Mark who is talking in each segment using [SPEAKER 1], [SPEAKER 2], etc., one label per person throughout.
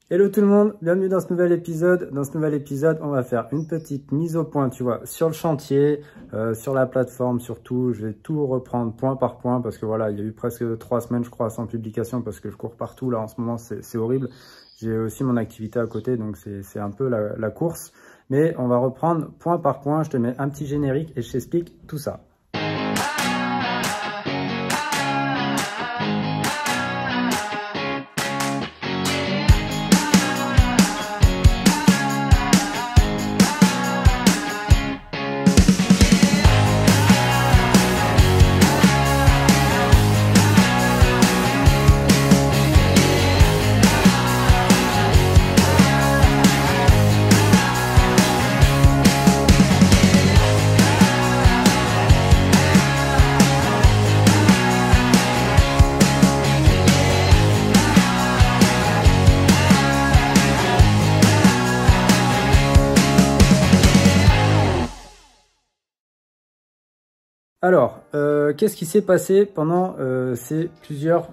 [SPEAKER 1] Hello tout le monde, bienvenue dans ce nouvel épisode. Dans ce nouvel épisode, on va faire une petite mise au point, tu vois, sur le chantier, sur la plateforme, surtout. Je vais tout reprendre point par point parce que voilà, il y a eu presque 3 semaines, je crois, sans publication parce que je cours partout. Là, en ce moment, c'est horrible. J'ai aussi mon activité à côté, donc c'est un peu la course. Mais on va reprendre point par point. Je te mets un petit générique et je t'explique tout ça. Alors, qu'est-ce qui s'est passé pendant ces plusieurs...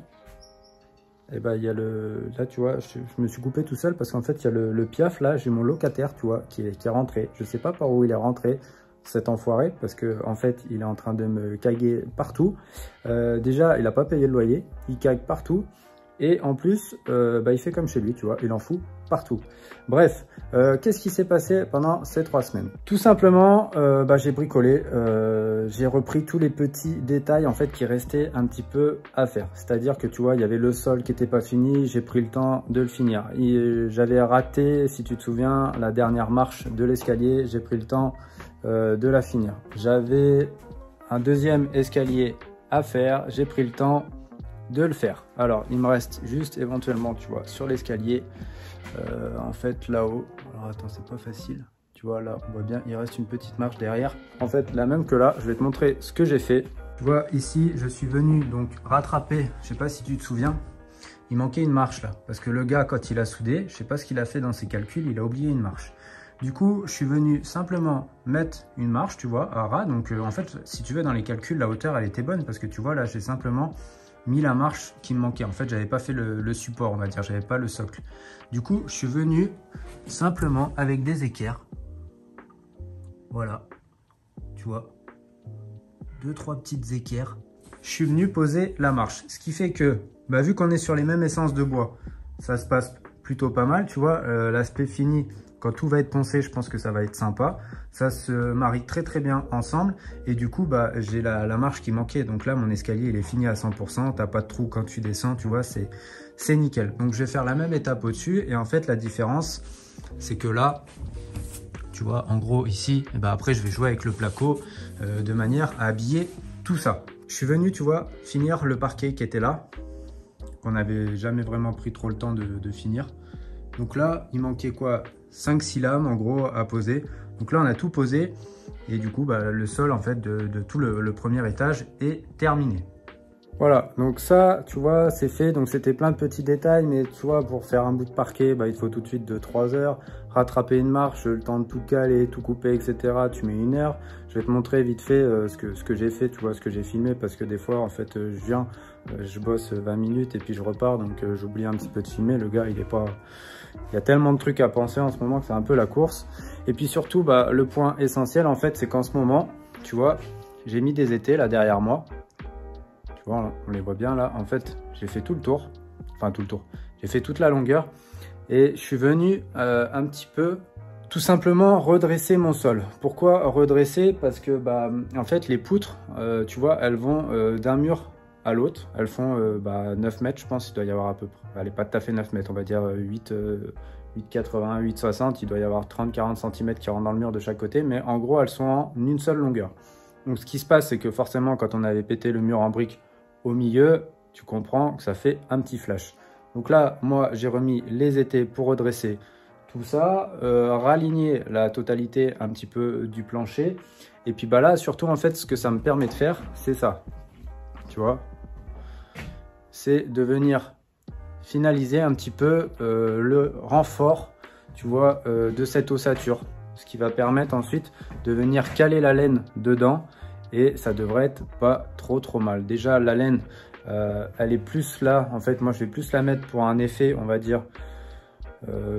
[SPEAKER 1] Eh ben, il y a là, tu vois, je me suis coupé tout seul parce qu'en fait, il y a le piaf, là, j'ai mon locataire, tu vois, qui est rentré. Je sais pas par où il est rentré, cet enfoiré, parce que en fait, il est en train de me caguer partout. Déjà, il a pas payé le loyer, il cague partout. Et en plus, il fait comme chez lui, tu vois, il en fout partout. Bref, qu'est-ce qui s'est passé pendant ces 3 semaines? Tout simplement, j'ai bricolé, j'ai repris tous les petits détails en fait qui restaient un petit peu à faire. C'est-à-dire que tu vois, il y avait le sol qui n'était pas fini, j'ai pris le temps de le finir. J'avais raté, si tu te souviens, la dernière marche de l'escalier, j'ai pris le temps de la finir. J'avais un deuxième escalier à faire, j'ai pris le temps de le faire. Alors il me reste juste éventuellement, tu vois, sur l'escalier, en fait là-haut, alors attends, c'est pas facile, tu vois, là on voit bien, il reste une petite marche derrière, en fait la même que là. Je vais te montrer ce que j'ai fait. Tu vois ici, je suis venu donc rattraper, je sais pas si tu te souviens, il manquait une marche là, parce que le gars quand il a soudé, je sais pas ce qu'il a fait dans ses calculs, il a oublié une marche. Du coup, je suis venu simplement mettre une marche, tu vois, à ras. Donc en fait, si tu veux, dans les calculs, la hauteur elle était bonne, parce que tu vois là, j'ai simplement mis la marche qui me manquait. En fait, j'avais pas fait le support, on va dire, j'avais pas le socle. Du coup, je suis venu simplement avec des équerres. Voilà, tu vois, 2-3 petites équerres. Je suis venu poser la marche, ce qui fait que, vu qu'on est sur les mêmes essences de bois, ça se passe plutôt pas mal, tu vois. L'aspect fini, quand tout va être poncé, je pense que ça va être sympa. Ça se marie très très bien ensemble. Et du coup, j'ai la marche qui manquait. Donc là, mon escalier, il est fini à 100%. T'as pas de trou quand tu descends, tu vois, c'est nickel. Donc je vais faire la même étape au-dessus. Et en fait, la différence, c'est que là, tu vois, en gros, ici, après, je vais jouer avec le placo de manière à habiller tout ça. Je suis venu, tu vois, finir le parquet qui était là. On n'avait jamais vraiment pris trop le temps de finir. Donc là, il manquait quoi? 5-6 lames en gros à poser. Donc là, on a tout posé. Et du coup, le sol en fait de tout le premier étage est terminé. Voilà, donc ça, tu vois, c'est fait. Donc c'était plein de petits détails. Mais tu vois, pour faire un bout de parquet, il faut tout de suite 2-3 heures. Rattraper une marche, le temps de tout caler, tout couper, etc. Tu mets 1 heure. Je vais te montrer vite fait ce que j'ai fait, tu vois, ce que j'ai filmé. Parce que des fois, en fait, je viens, je bosse 20 minutes et puis je repars. Donc j'oublie un petit peu de filmer. Le gars, il est pas... Il y a tellement de trucs à penser en ce moment que c'est un peu la course. Et puis surtout, le point essentiel, en fait, c'est qu'en ce moment, tu vois, j'ai mis des étais là derrière moi. Tu vois, on les voit bien là. En fait, j'ai fait tout le tour. Enfin, tout le tour. J'ai fait toute la longueur. Et je suis venu un petit peu, tout simplement, redresser mon sol. Pourquoi redresser? Parce que, en fait, les poutres, tu vois, elles vont d'un mur à l'autre. Elles font 9 mètres, je pense. Il doit y avoir à peu près, elle n'est pas tout à fait 9 mètres, on va dire 8,80, 8,60. Il doit y avoir 30-40 cm qui rentrent dans le mur de chaque côté. Mais en gros, elles sont en une seule longueur. Donc ce qui se passe, c'est que forcément, quand on avait pété le mur en briques au milieu, tu comprends que ça fait un petit flash. Donc là, moi, j'ai remis les étais pour redresser tout ça, raligner la totalité un petit peu du plancher. Et puis là, surtout, en fait, ce que ça me permet de faire, c'est ça. Tu vois, c'est de venir finaliser un petit peu le renfort, tu vois, de cette ossature. Ce qui va permettre ensuite de venir caler la laine dedans. Et ça devrait être pas trop mal. Déjà, la laine, elle est plus là. En fait, moi, je vais plus la mettre pour un effet, on va dire,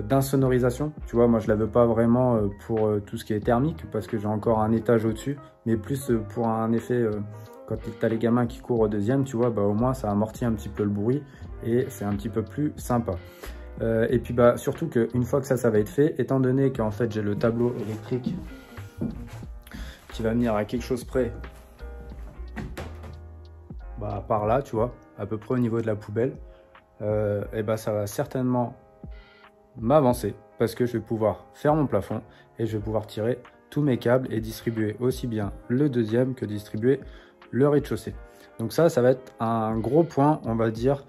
[SPEAKER 1] d'insonorisation. Tu vois, moi je la veux pas vraiment pour tout ce qui est thermique parce que j'ai encore un étage au-dessus, mais plus pour un effet quand tu as les gamins qui courent au deuxième, tu vois, bah, au moins ça amortit un petit peu le bruit et c'est un petit peu plus sympa. Et puis bah, surtout qu'une fois que ça va être fait, étant donné qu'en fait j'ai le tableau électrique qui va venir à quelque chose près, bah, par là, tu vois, à peu près au niveau de la poubelle, et bah, ça va certainement m'avancer parce que je vais pouvoir faire mon plafond et je vais pouvoir tirer tous mes câbles et distribuer aussi bien le deuxième que distribuer le rez-de-chaussée. Donc ça va être un gros point, on va dire,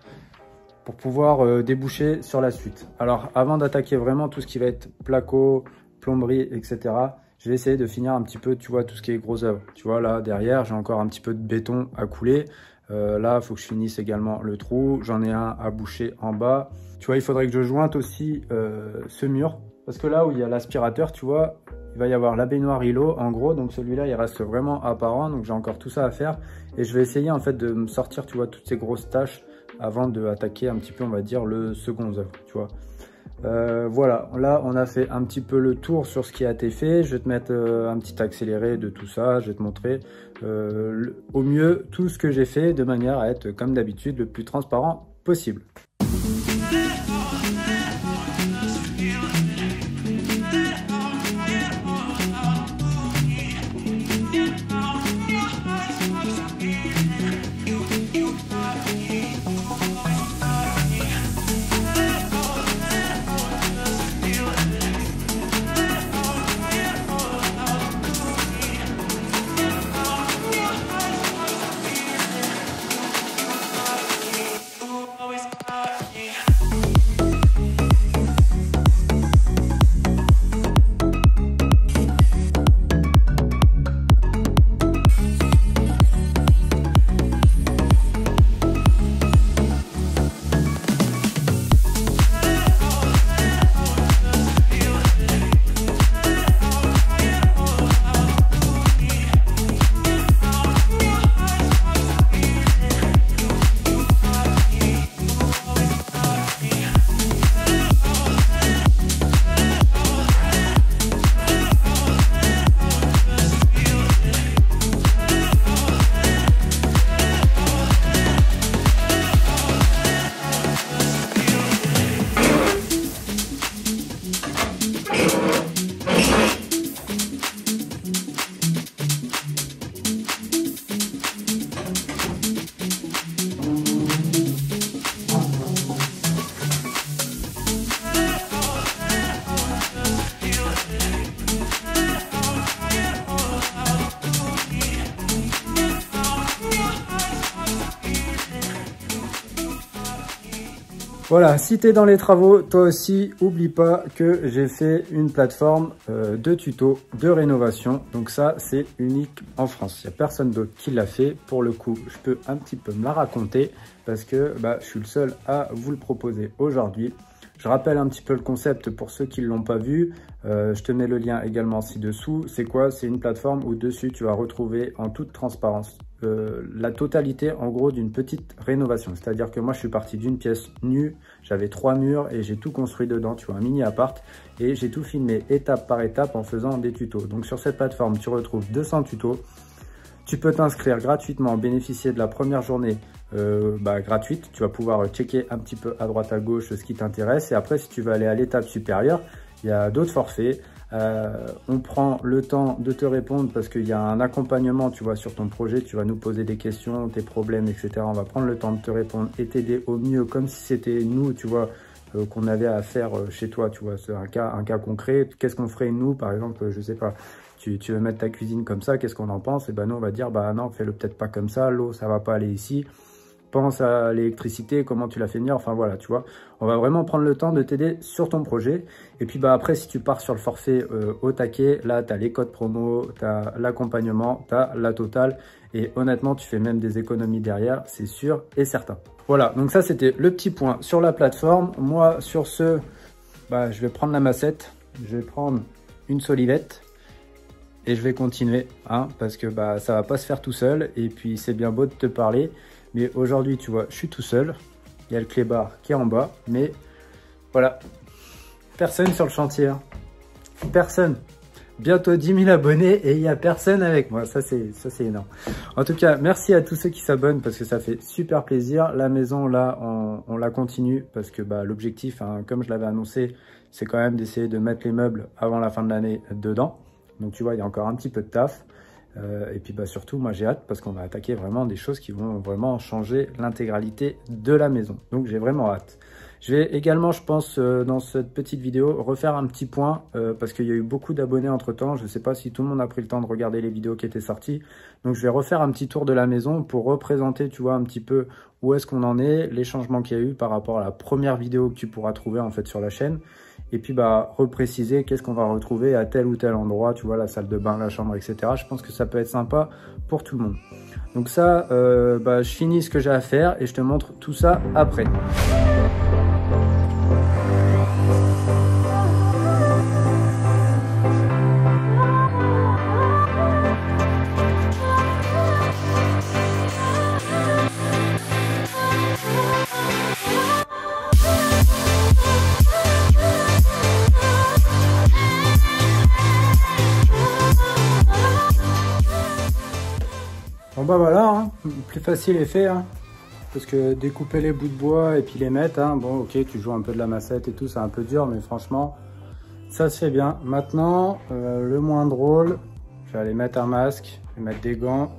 [SPEAKER 1] pour pouvoir déboucher sur la suite. Alors avant d'attaquer vraiment tout ce qui va être placo, plomberie, etc., je vais essayer de finir un petit peu, tu vois, tout ce qui est gros œuvre. Tu vois, là derrière, j'ai encore un petit peu de béton à couler. Là, il faut que je finisse également le trou. J'en ai un à boucher en bas. Tu vois, il faudrait que je jointe aussi ce mur. Parce que là où il y a l'aspirateur, tu vois, il va y avoir la baignoire îlot en gros. Donc celui-là, il reste vraiment apparent. Donc j'ai encore tout ça à faire. Et je vais essayer en fait de me sortir, tu vois, toutes ces grosses tâches avant d'attaquer un petit peu, on va dire, le second œuvre, tu vois. Voilà, là on a fait un petit peu le tour sur ce qui a été fait. Je vais te mettre un petit accéléré de tout ça. Je vais te montrer au mieux tout ce que j'ai fait de manière à être comme d'habitude le plus transparent possible. Voilà, si tu es dans les travaux, toi aussi, oublie pas que j'ai fait une plateforme de tuto de rénovation. Donc ça, c'est unique en France. Il n'y a personne d'autre qui l'a fait. Pour le coup, je peux un petit peu me la raconter parce que bah, je suis le seul à vous le proposer aujourd'hui. Je rappelle un petit peu le concept pour ceux qui ne l'ont pas vu. Je te mets le lien également ci-dessous. C'est quoi? C'est une plateforme où dessus, tu vas retrouver en toute transparence la totalité en gros d'une petite rénovation. C'est-à-dire que moi, je suis parti d'une pièce nue. J'avais 3 murs et j'ai tout construit dedans. Tu vois, un mini appart. Et j'ai tout filmé étape par étape en faisant des tutos. Donc sur cette plateforme, tu retrouves 200 tutos. Tu peux t'inscrire gratuitement, bénéficier de la première journée gratuite. Tu vas pouvoir checker un petit peu à droite à gauche ce qui t'intéresse. Et après, si tu veux aller à l'étape supérieure, il y a d'autres forfaits. On prend le temps de te répondre parce qu'il y a un accompagnement, tu vois, sur ton projet. Tu vas nous poser des questions, tes problèmes, etc. On va prendre le temps de te répondre et t'aider au mieux, comme si c'était nous, tu vois, qu'on avait à faire chez toi, tu vois. C'est un cas concret. Qu'est-ce qu'on ferait nous, par exemple, je sais pas. Tu veux mettre ta cuisine comme ça, qu'est-ce qu'on en pense? Et ben nous, on va dire, bah non, fais-le peut-être pas comme ça. L'eau, ça va pas aller ici. Pense à l'électricité, comment tu la fais venir, enfin voilà, tu vois. On va vraiment prendre le temps de t'aider sur ton projet. Et puis bah après, si tu pars sur le forfait au taquet, là, tu as les codes promo, tu as l'accompagnement, tu as la totale. Et honnêtement, tu fais même des économies derrière, c'est sûr et certain. Voilà, donc ça, c'était le petit point sur la plateforme. Moi, sur ce, bah, je vais prendre la massette, je vais prendre une solivette. Et je vais continuer, hein, parce que bah, ça va pas se faire tout seul. Et puis, c'est bien beau de te parler. Mais aujourd'hui, tu vois, je suis tout seul. Il y a le clébard qui est en bas. Mais voilà, Personne sur le chantier. Hein. Personne. Bientôt 10 000 abonnés et il n'y a personne avec moi. Ça, c'est énorme. En tout cas, merci à tous ceux qui s'abonnent parce que ça fait super plaisir. La maison, là, on la continue parce que l'objectif, hein, comme je l'avais annoncé, c'est quand même d'essayer de mettre les meubles avant la fin de l'année dedans. Donc, tu vois, il y a encore un petit peu de taf. Et puis, surtout, moi, j'ai hâte parce qu'on va attaquer vraiment des choses qui vont vraiment changer l'intégralité de la maison. Donc, j'ai vraiment hâte. Je vais également, je pense, dans cette petite vidéo, refaire un petit point parce qu'il y a eu beaucoup d'abonnés entre-temps. Je ne sais pas si tout le monde a pris le temps de regarder les vidéos qui étaient sorties. Donc, je vais refaire un petit tour de la maison pour représenter, tu vois, un petit peu où est-ce qu'on en est, les changements qu'il y a eu par rapport à la première vidéo que tu pourras trouver, en fait, sur la chaîne. Et puis, repréciser qu'est-ce qu'on va retrouver à tel ou tel endroit, tu vois, la salle de bain, la chambre, etc. Je pense que ça peut être sympa pour tout le monde. Donc ça, je finis ce que j'ai à faire et je te montre tout ça après. Bon voilà, hein, plus facile est fait, hein, parce que découper les bouts de bois et puis les mettre, hein, bon ok, tu joues un peu de la massette et tout, c'est un peu dur, mais franchement, ça se fait bien. Maintenant, le moins drôle, je vais aller mettre un masque, je vais mettre des gants,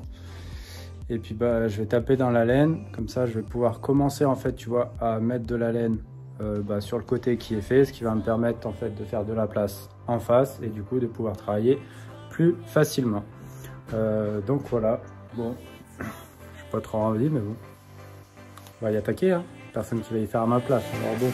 [SPEAKER 1] et puis je vais taper dans la laine, comme ça je vais pouvoir commencer en fait, tu vois, à mettre de la laine sur le côté qui est fait, ce qui va me permettre en fait de faire de la place en face, et du coup de pouvoir travailler plus facilement. Donc voilà. Bon, je suis pas trop envie, mais bon, on va y attaquer, hein. Personne qui va y faire à ma place, alors bon.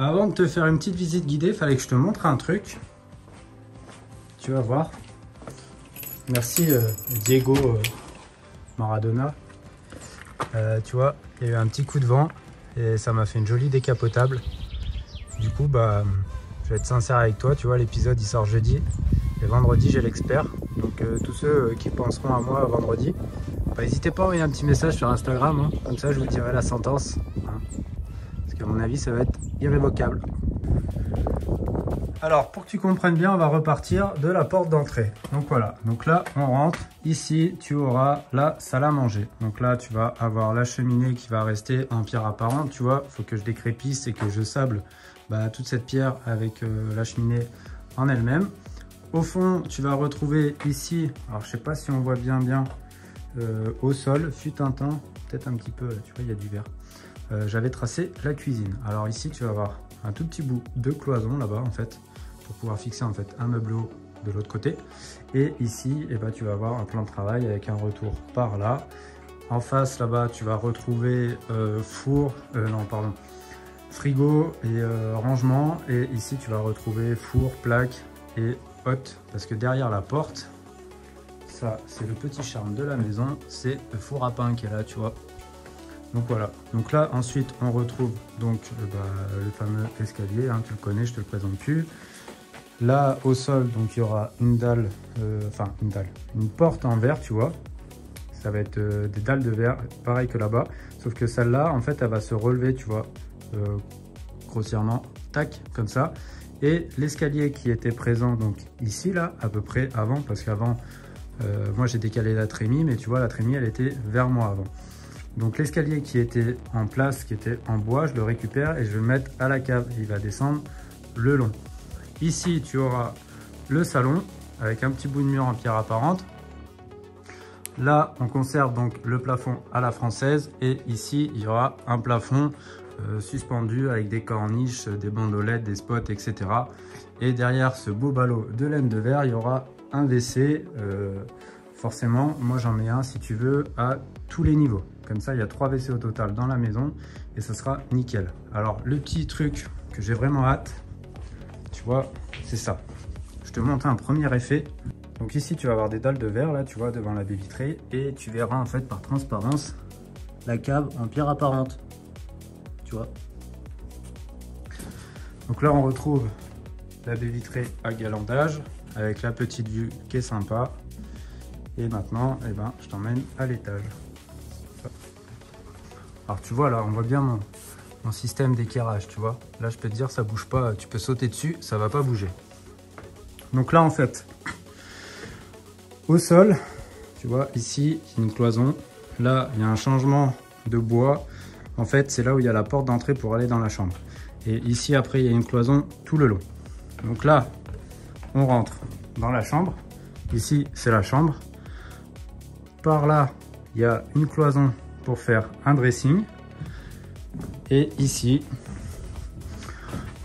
[SPEAKER 1] Avant de te faire une petite visite guidée, il fallait que je te montre un truc. Tu vas voir. Merci Diego Maradona. Tu vois, il y a eu un petit coup de vent et ça m'a fait une jolie décapotable. Du coup, je vais être sincère avec toi. Tu vois, l'épisode il sort jeudi et vendredi j'ai l'expert. Donc tous ceux qui penseront à moi vendredi, n'hésitez pas à envoyer un petit message sur Instagram. Hein. Comme ça, je vous dirai la sentence. Hein. Parce qu'à mon avis, ça va être irrévocable. Alors, pour que tu comprennes bien, on va repartir de la porte d'entrée. Donc voilà, donc là, on rentre. Ici, tu auras la salle à manger. Donc là, tu vas avoir la cheminée qui va rester en pierre apparente. Tu vois, il faut que je décrépisse et que je sable toute cette pierre avec la cheminée en elle-même. Au fond, tu vas retrouver ici, alors je sais pas si on voit bien au sol, fut un temps, peut-être un petit peu, tu vois, il y a du verre. J'avais tracé la cuisine. Alors ici, tu vas avoir un tout petit bout de cloison là-bas en fait, pour pouvoir fixer en fait un meubleau de l'autre côté. Et ici, tu vas avoir un plan de travail avec un retour par là. En face là-bas, tu vas retrouver frigo et rangement. Et ici, tu vas retrouver four, plaque et hotte, parce que derrière la porte, ça c'est le petit charme de la maison, c'est le four à pain qui est là, tu vois. Donc voilà, donc là ensuite on retrouve donc le fameux escalier, hein, tu le connais, je te le présente plus. Là au sol, donc il y aura une dalle, une porte en verre, tu vois. Ça va être des dalles de verre, pareil que là-bas, sauf que celle-là en fait elle va se relever, tu vois, grossièrement, tac, comme ça. Et l'escalier qui était présent donc ici là, à peu près avant, parce qu'avant moi j'ai décalé la trémie, mais tu vois la trémie elle était vers moi avant. Donc l'escalier qui était en place, qui était en bois, je le récupère et je vais le mettre à la cave. Il va descendre le long. Ici, tu auras le salon avec un petit bout de mur en pierre apparente. Là, on conserve donc le plafond à la française. Et ici, il y aura un plafond suspendu avec des corniches, des bandolettes, des spots, etc. Et derrière ce beau ballot de laine de verre, il y aura un WC. Forcément, moi j'en ai un, si tu veux, à tous les niveaux. Comme ça, il y a 3 WC au total dans la maison et ça sera nickel. Alors, le petit truc que j'ai vraiment hâte, tu vois, c'est ça. Je te montre un premier effet. Donc ici, tu vas avoir des dalles de verre, là, tu vois, devant la baie vitrée. Et tu verras, en fait, par transparence, la cave en pierre apparente. Tu vois. Donc là, on retrouve la baie vitrée à galandage, avec la petite vue qui est sympa. Et maintenant, eh ben, je t'emmène à l'étage. Alors tu vois, là, on voit bien mon système d'éclairage, tu vois. Là, je peux te dire, ça bouge pas. Tu peux sauter dessus, ça va pas bouger. Donc là, en fait, au sol, tu vois, ici, il y a une cloison. Là, il y a un changement de bois. En fait, c'est là où il y a la porte d'entrée pour aller dans la chambre. Et ici, après, il y a une cloison tout le long. Donc là, on rentre dans la chambre. Ici, c'est la chambre. Par là, il y a une cloison pour faire un dressing. Et ici,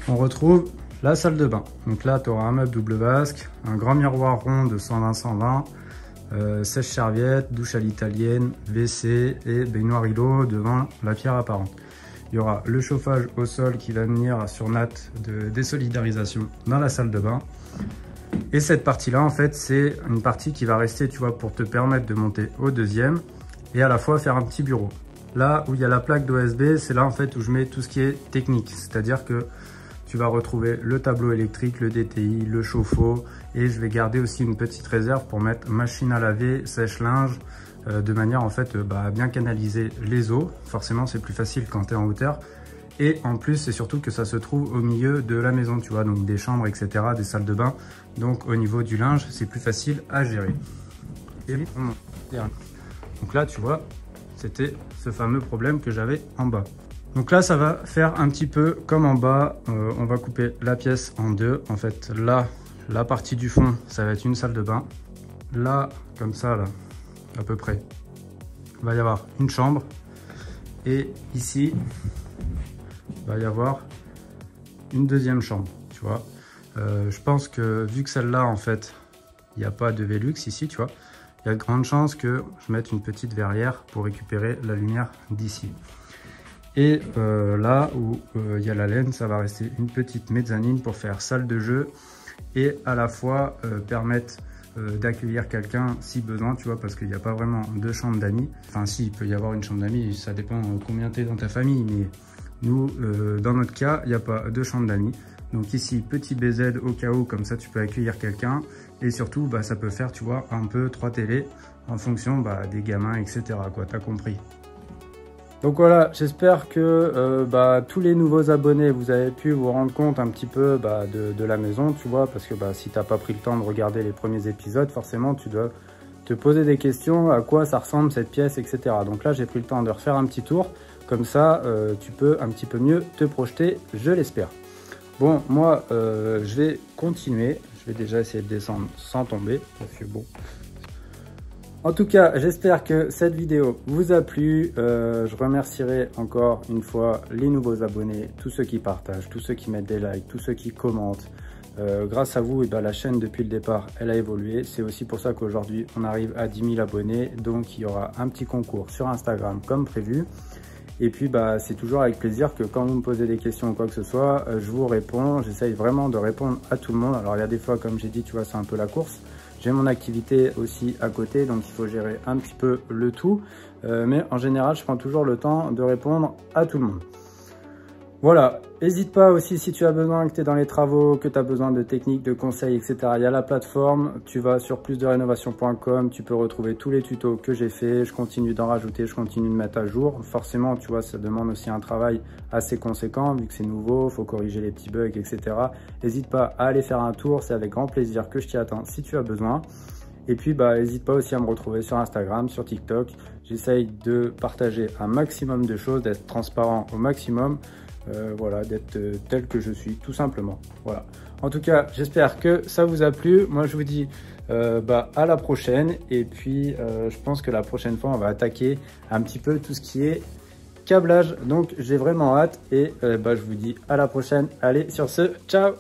[SPEAKER 1] on retrouve la salle de bain. Donc là, tu auras un meuble double vasque, un grand miroir rond de 120-120, sèche-serviette, douche à l'italienne, WC et baignoire îlot devant la pierre apparente. Il y aura le chauffage au sol qui va venir sur natte de désolidarisation dans la salle de bain. Et cette partie-là, en fait, c'est une partie qui va rester, tu vois, pour te permettre de monter au deuxième et à la fois faire un petit bureau. Là où il y a la plaque d'OSB, c'est là en fait où je mets tout ce qui est technique. C'est-à-dire que tu vas retrouver le tableau électrique, le DTI, le chauffe-eau et je vais garder aussi une petite réserve pour mettre machine à laver, sèche-linge, de manière en fait à bien canaliser les eaux. Forcément, c'est plus facile quand tu es en hauteur. Et en plus, c'est surtout que ça se trouve au milieu de la maison, tu vois, donc des chambres, etc., des salles de bain. Donc au niveau du linge, c'est plus facile à gérer. Et donc là, tu vois, c'était ce fameux problème que j'avais en bas. Donc là, ça va faire un petit peu comme en bas. On va couper la pièce en deux. En fait, là, la partie du fond, ça va être une salle de bain. Là, comme ça, là, à peu près, il va y avoir une chambre. Et ici, il va y avoir une deuxième chambre, tu vois. Je pense que vu que celle-là, en fait, il n'y a pas de Velux ici, tu vois, il y a de grandes chances que je mette une petite verrière pour récupérer la lumière d'ici. Et là où il y a la laine, ça va rester une petite mezzanine pour faire salle de jeu et à la fois permettre d'accueillir quelqu'un si besoin, tu vois, parce qu'il n'y a pas vraiment de chambre d'amis. Enfin si, il peut y avoir une chambre d'amis, ça dépend combien tu es dans ta famille, mais nous, dans notre cas, il n'y a pas de chambre d'amis. Donc ici, petit BZ au cas où, comme ça tu peux accueillir quelqu'un. Et surtout, ça peut faire, tu vois, un peu 3 télés en fonction des gamins, etc. quoi, t'as compris. Donc voilà, j'espère que tous les nouveaux abonnés, vous avez pu vous rendre compte un petit peu de la maison, tu vois, parce que si tu n'as pas pris le temps de regarder les premiers épisodes, forcément, tu dois te poser des questions, à quoi ça ressemble cette pièce, etc. Donc là, j'ai pris le temps de refaire un petit tour, comme ça, tu peux un petit peu mieux te projeter, je l'espère. Bon, moi, je vais continuer, je vais déjà essayer de descendre sans tomber, parce que bon... En tout cas, j'espère que cette vidéo vous a plu. Je remercierai encore une fois les nouveaux abonnés, tous ceux qui partagent, tous ceux qui mettent des likes, tous ceux qui commentent. Grâce à vous, la chaîne depuis le départ, elle a évolué. C'est aussi pour ça qu'aujourd'hui, on arrive à 10 000 abonnés. Donc, il y aura un petit concours sur Instagram comme prévu. Et puis, c'est toujours avec plaisir que quand vous me posez des questions ou quoi que ce soit, je vous réponds. J'essaye vraiment de répondre à tout le monde. Alors, il y a des fois, comme j'ai dit, tu vois, c'est un peu la course. J'ai mon activité aussi à côté, donc il faut gérer un petit peu le tout. Mais en général, je prends toujours le temps de répondre à tout le monde. Voilà, n'hésite pas aussi si tu as besoin, que tu es dans les travaux, que tu as besoin de techniques, de conseils, etc. Il y a la plateforme, tu vas sur plusderénovation.com, tu peux retrouver tous les tutos que j'ai fait. Je continue d'en rajouter, je continue de mettre à jour. Forcément, tu vois, ça demande aussi un travail assez conséquent, vu que c'est nouveau, il faut corriger les petits bugs, etc. N'hésite pas à aller faire un tour, c'est avec grand plaisir que je t'y attends si tu as besoin. Et puis, n'hésite pas aussi à me retrouver sur Instagram, sur TikTok. J'essaye de partager un maximum de choses, d'être transparent au maximum. Voilà, d'être tel que je suis, tout simplement. Voilà. En tout cas, j'espère que ça vous a plu. Moi, je vous dis à la prochaine. Et puis, je pense que la prochaine fois, on va attaquer un petit peu tout ce qui est câblage. Donc, j'ai vraiment hâte. Et je vous dis à la prochaine. Allez, sur ce, ciao!